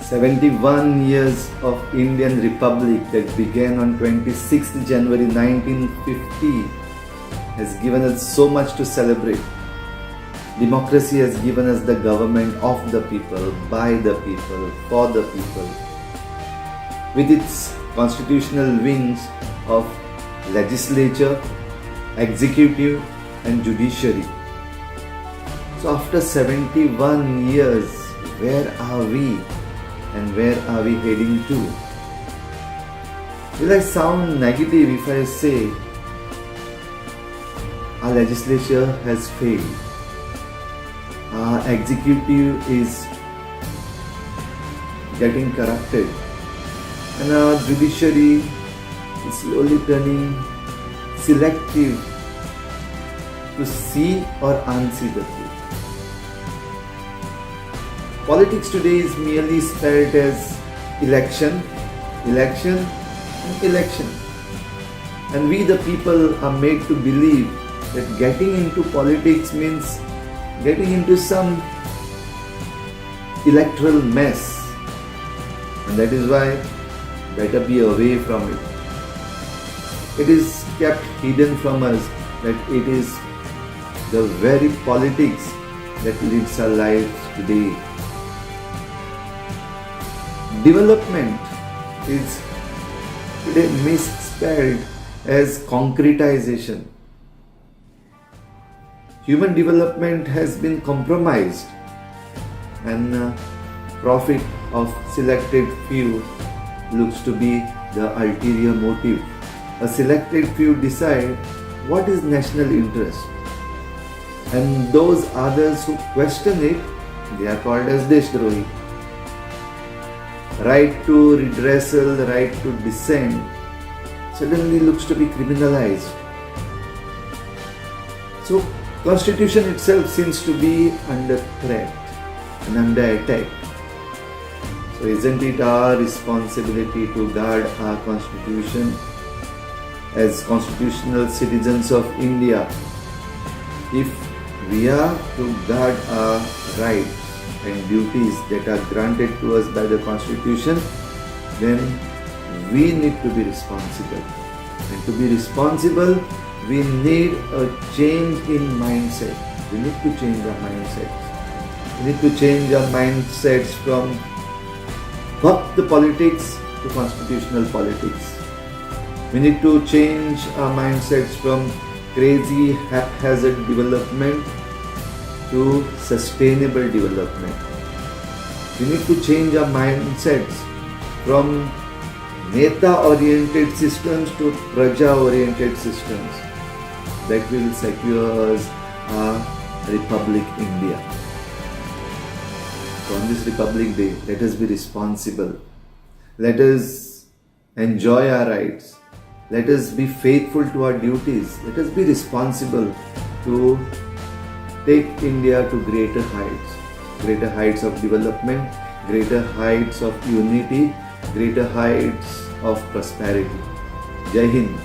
71 years of Indian Republic that began on 26th January 1950 has given us so much to celebrate. Democracy has given us the government of the people, by the people, for the people, with its constitutional wings of legislature, executive and judiciary. So after 71 years, where are we and where are we heading to? Will I sound negative if I say our legislature has failed? Our executive is getting corrupted and our judiciary is slowly turning selective to see or unsee the truth. Politics today is merely spelled as election, election and election. And we the people are made to believe that getting into politics means getting into some electoral mess. And that is why better be away from it. It is kept hidden from us that it is the very politics that leads our lives today. Development is today misspelled as concretization. Human development has been compromised and profit of selected few looks to be the ulterior motive. A selected few decide what is national interest, and those others who question it, they are called as Deshdrohi. Right to redressal, right to dissent suddenly looks to be criminalized. So Constitution itself seems to be under threat and under attack. So isn't it our responsibility to guard our Constitution as constitutional citizens of India? If we are to guard our rights and duties that are granted to us by the Constitution, then we need to be responsible. And to be responsible, we need a change in mindset. We need to change our mindsets. We need to change our mindsets from bhakta politics to constitutional politics. We need to change our mindsets from crazy haphazard development to sustainable development. We need to change our mindsets from Neta-oriented systems to Praja-oriented systems that will secure us our Republic India. So on this Republic Day, let us be responsible. Let us enjoy our rights. Let us be faithful to our duties. Let us be responsible to take India to greater heights of development, greater heights of unity, greater heights of prosperity. Jai Hind.